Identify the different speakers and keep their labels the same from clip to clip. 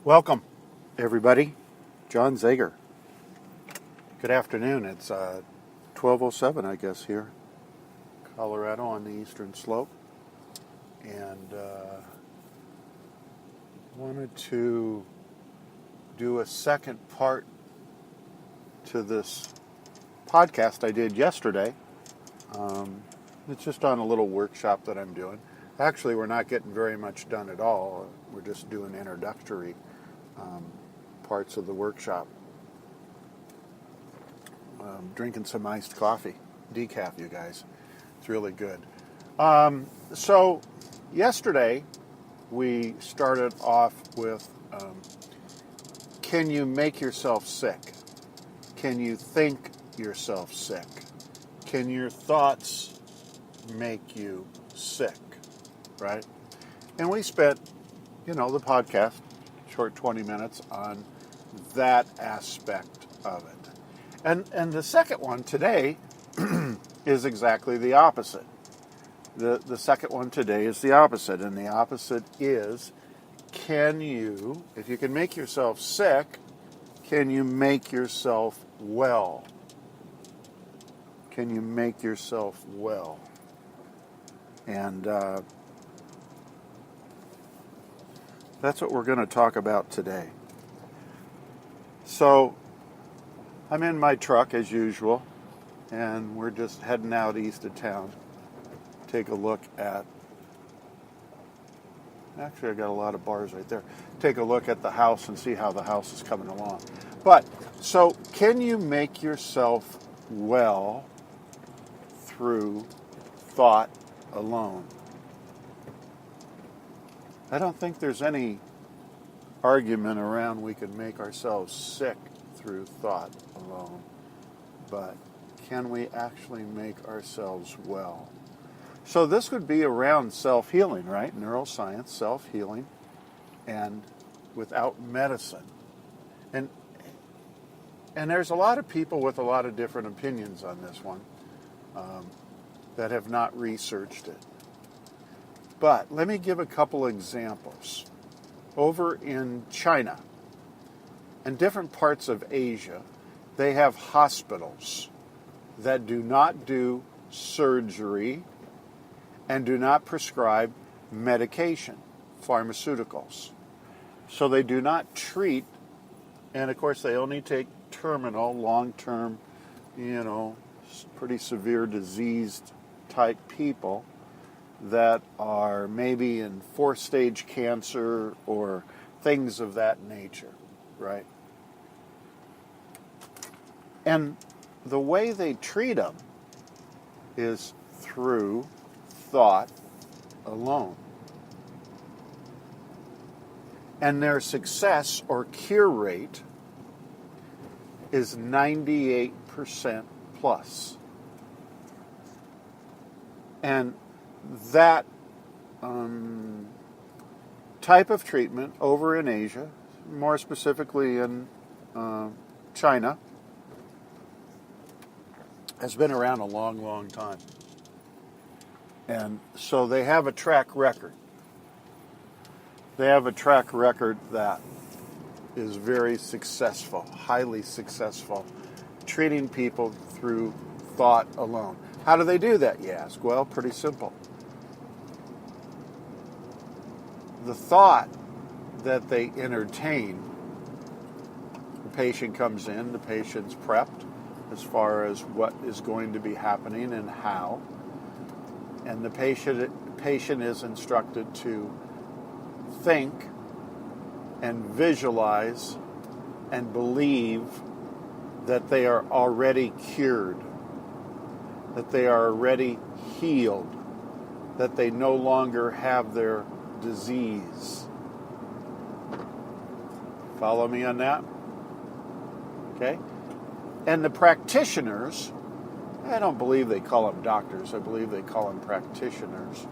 Speaker 1: Welcome, everybody. John Zager. Good afternoon. It's 12:07, I guess, here, Colorado on the eastern slope. And wanted to do a second part to this podcast I did yesterday. It's just on a little workshop that I'm doing. Actually, we're not getting very much done at all. We're just doing introductory parts of the workshop. Drinking some iced coffee, decaf, you guys. It's really good. So yesterday we started off with, can you make yourself sick? Can you think yourself sick? Can your thoughts make you sick? Right? And we spent, the podcast, short 20 minutes on that aspect of it. And the second one today is exactly the opposite. The second one today is the opposite, and the opposite is, if you can make yourself sick, can you make yourself well? Can you make yourself well? And that's what we're going to talk about today. So, I'm in my truck as usual, and we're just heading out east of town. Take a look at, actually I got a lot of bars right there. Take a look at the house and see how the house is coming along. But, so can you make yourself well through thought alone? I don't think there's any argument around we can make ourselves sick through thought alone. But can we actually make ourselves well? So this would be around self-healing, right? Neuroscience, self-healing, and without medicine. And there's a lot of people with a lot of different opinions on this one that have not researched it. But let me give a couple examples. Over in China and different parts of Asia, they have hospitals that do not do surgery and do not prescribe medication, pharmaceuticals. So they do not treat, and of course they only take terminal, long-term, pretty severe diseased type people that are maybe in 4th-stage cancer or things of that nature, right? And the way they treat them is through thought alone. And their success or cure rate is 98% plus. And that type of treatment over in Asia, more specifically in China, has been around a long, long time. And so they have a track record. They have a track record that is very successful, highly successful, treating people through thought alone. How do they do that, you ask? Well, pretty simple. The thought that they entertain, the patient comes in, the patient's prepped as far as what is going to be happening and how, and the patient is instructed to think and visualize and believe that they are already cured, that they are already healed, that they no longer have their disease. Follow me on that? Okay? And the practitioners, I don't believe they call them doctors, I believe they call them practitioners,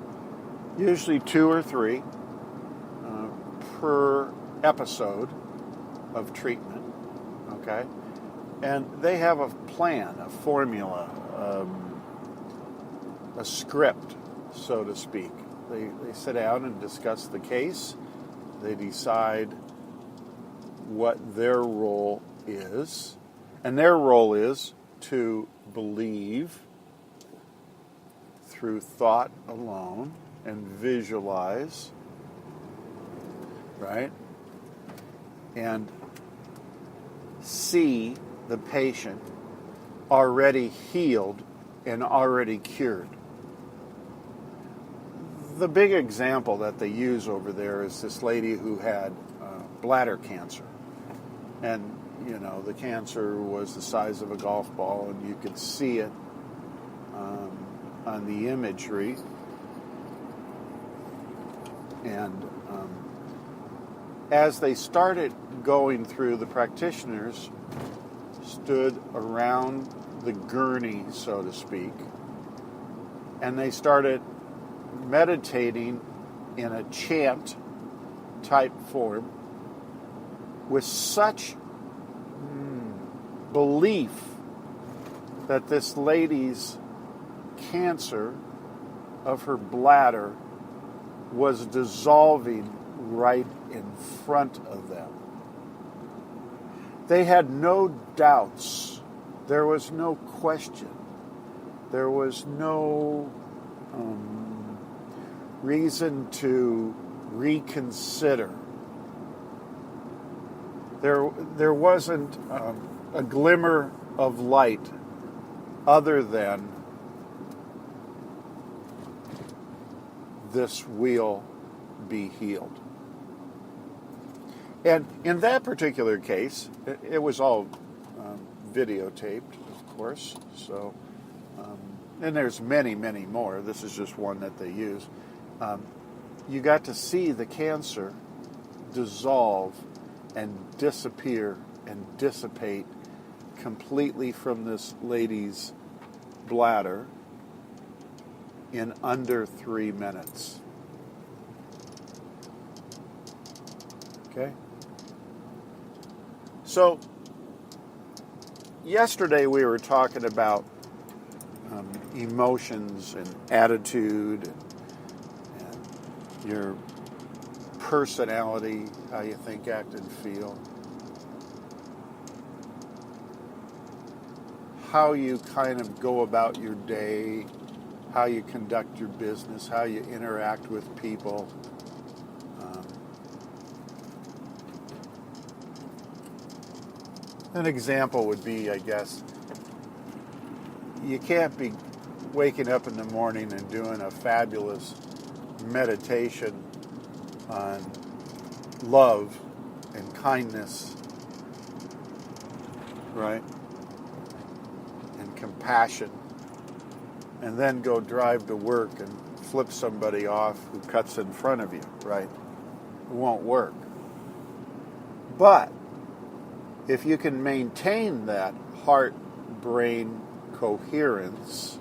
Speaker 1: usually 2 or 3 per episode of treatment, okay? And they have a plan, a formula, a script, so to speak. They sit down and discuss the case. They decide what their role is. And their role is to believe through thought alone and visualize, right? And see the patient already healed and already cured. The big example that they use over there is this lady who had bladder cancer. And, you know, the cancer was the size of a golf ball, and you could see it on the imagery. And as they started going through, the practitioners stood around the gurney, so to speak, and they started meditating in a chant type form with such belief that this lady's cancer of her bladder was dissolving right in front of them. They had no doubts. There was no question. There was no reason to reconsider. There wasn't a glimmer of light other than this will be healed. And in that particular case, it was all videotaped, of course. So, and there's many, many more. This is just one that they use. You got to see the cancer dissolve and disappear and dissipate completely from this lady's bladder in under 3 minutes. Okay? So, yesterday we were talking about emotions and attitude and your personality, how you think, act, and feel. How you kind of go about your day, how you conduct your business, how you interact with people. An example would be, I guess, you can't be waking up in the morning and doing a fabulous meditation on love and kindness, right? And compassion, and then go drive to work and flip somebody off who cuts in front of you, right? It won't work. But if you can maintain that heart-brain coherence,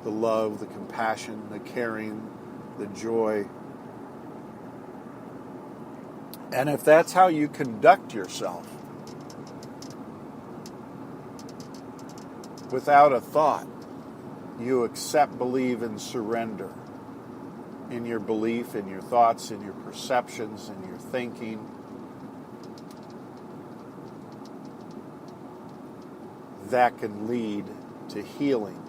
Speaker 1: the love, the compassion, the caring, the joy, and if that's how you conduct yourself, without a thought, you accept, believe, and surrender in your belief, in your thoughts, in your perceptions, in your thinking. That can lead to healing.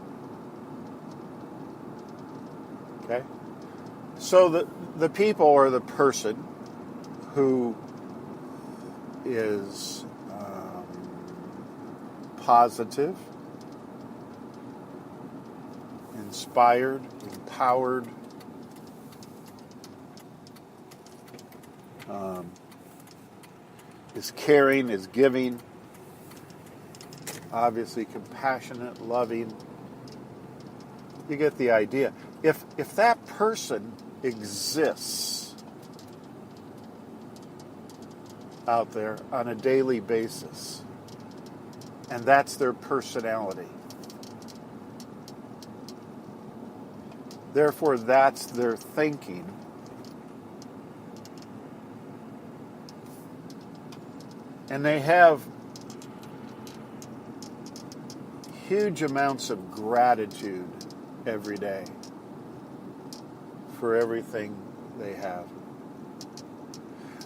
Speaker 1: Okay? So the people or the person who is positive, inspired, empowered, is caring, is giving, obviously compassionate, loving. You get the idea. If that person exists out there on a daily basis, and that's their personality, therefore that's their thinking, and they have huge amounts of gratitude every day for everything they have.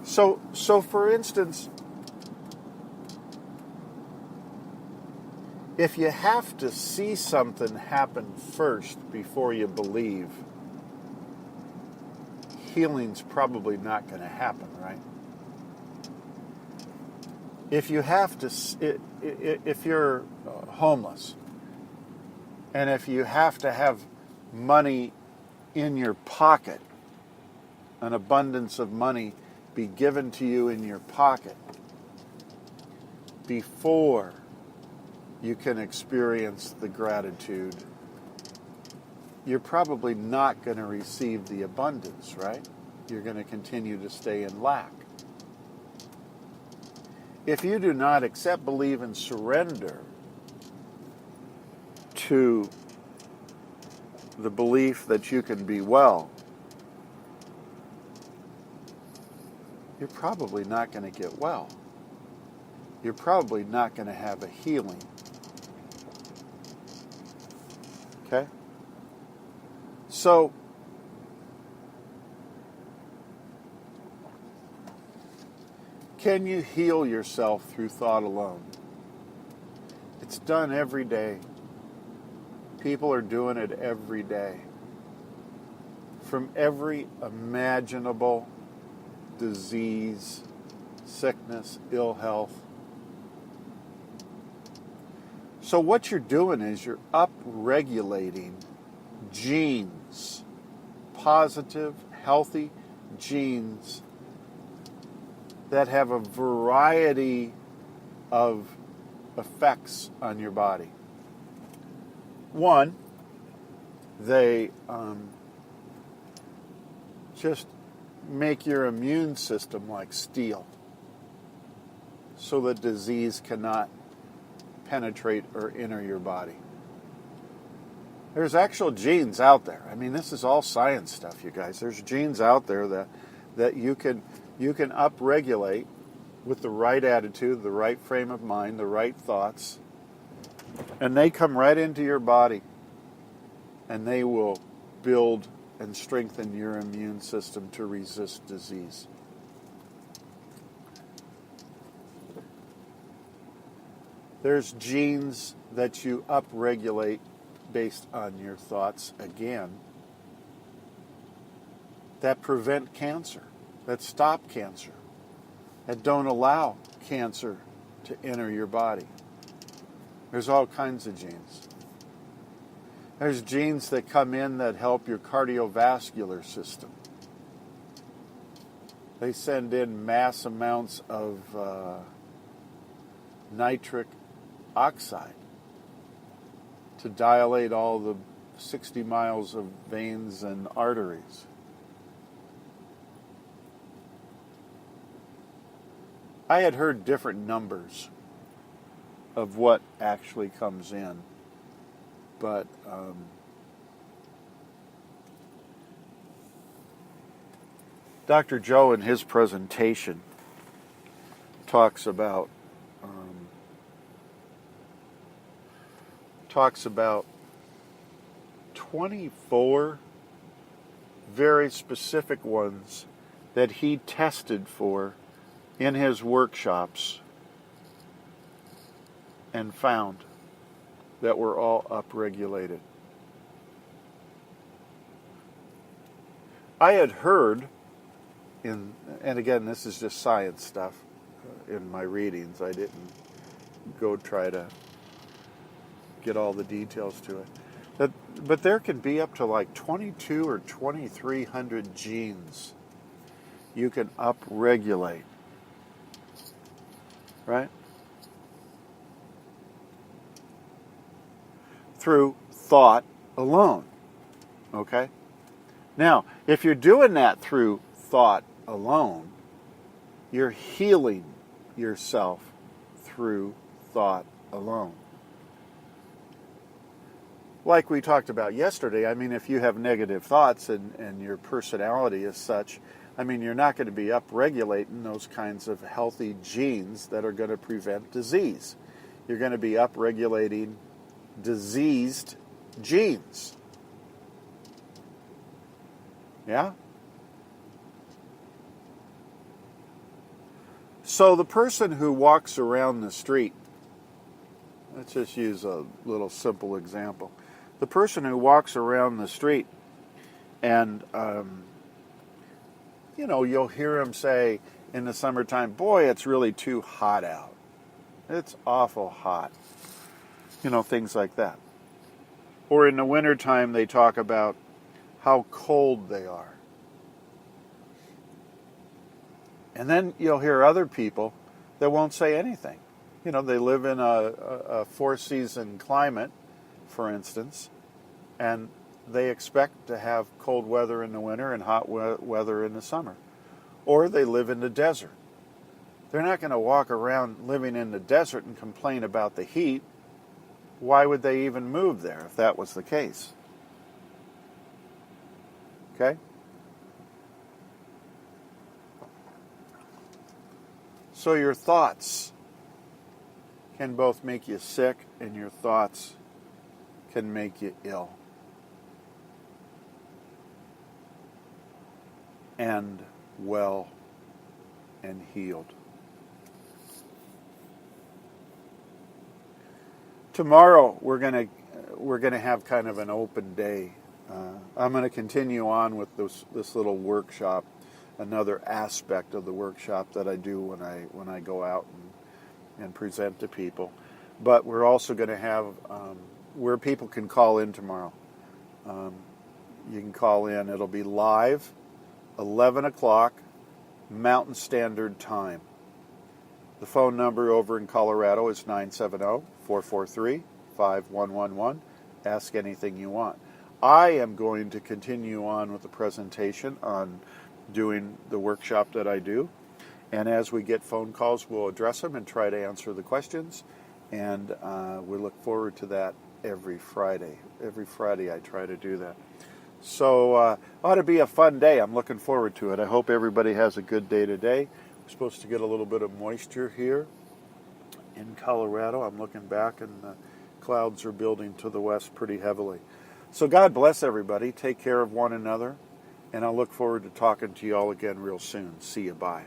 Speaker 1: So for instance, if you have to see something happen first before you believe, healing's probably not going to happen, right? If you have to, if you're homeless, and if you have to have money in your pocket, an abundance of money be given to you in your pocket before you can experience the gratitude, you're probably not going to receive the abundance, right? You're going to continue to stay in lack. If you do not accept, believe, and surrender to the belief that you can be well, you're probably not going to get well. You're probably not going to have a healing. Okay? So, can you heal yourself through thought alone? It's done every day. People are doing it every day. From every imaginable disease, sickness, ill health. So what you're doing is you're up-regulating genes, positive, healthy genes that have a variety of effects on your body. One, they just make your immune system like steel so that disease cannot penetrate or enter your body. There's actual genes out there. I mean, this is all science stuff, you guys. There's genes out there that you can upregulate with the right attitude, the right frame of mind, the right thoughts, and they come right into your body, and they will build and strengthen your immune system to resist disease. There's genes that you upregulate based on your thoughts, again, that prevent cancer, that stop cancer, that don't allow cancer to enter your body. There's all kinds of genes. There's genes that come in that help your cardiovascular system. They send in mass amounts of nitric oxide to dilate all the 60 miles of veins and arteries. I had heard different numbers of what actually comes in, but Dr. Joe in his presentation talks about 24 very specific ones that he tested for in his workshops and found that were all upregulated. I had heard, and again, this is just science stuff in my readings. I didn't go try to get all the details to it. But there can be up to like 22 or 2,300 genes you can upregulate. Right? Through thought alone. Okay? Now, if you're doing that through thought alone, you're healing yourself through thought alone. Like we talked about yesterday, I mean, if you have negative thoughts and your personality is such, I mean, you're not going to be upregulating those kinds of healthy genes that are going to prevent disease. You're going to be upregulating diseased genes. Yeah? So the person who walks around the street, let's just use a little simple example. The person who walks around the street and, you'll hear him say in the summertime, boy, it's really too hot out. It's awful hot. Things like that. Or in the wintertime, they talk about how cold they are. And then you'll hear other people that won't say anything. They live in a four-season climate, for instance, and they expect to have cold weather in the winter and hot weather in the summer. Or they live in the desert. They're not going to walk around living in the desert and complain about the heat. Why would they even move there if that was the case? Okay? So your thoughts can both make you sick and your thoughts can make you ill. And well and healed. Tomorrow we're gonna have kind of an open day. I'm going to continue on with this little workshop, another aspect of the workshop that I do when I go out and present to people. But we're also going to have where people can call in tomorrow. You can call in. It'll be live, 11 o'clock Mountain Standard Time. The phone number over in Colorado is 970-443-5111. Ask anything you want. I am going to continue on with the presentation on doing the workshop that I do. And as we get phone calls, we'll address them and try to answer the questions. And we look forward to that every Friday. Every Friday I try to do that. So ought to be a fun day. I'm looking forward to it. I hope everybody has a good day today. We're supposed to get a little bit of moisture here in Colorado. I'm looking back and the clouds are building to the west pretty heavily. So God bless everybody. Take care of one another. And I look forward to talking to you all again real soon. See you. Bye.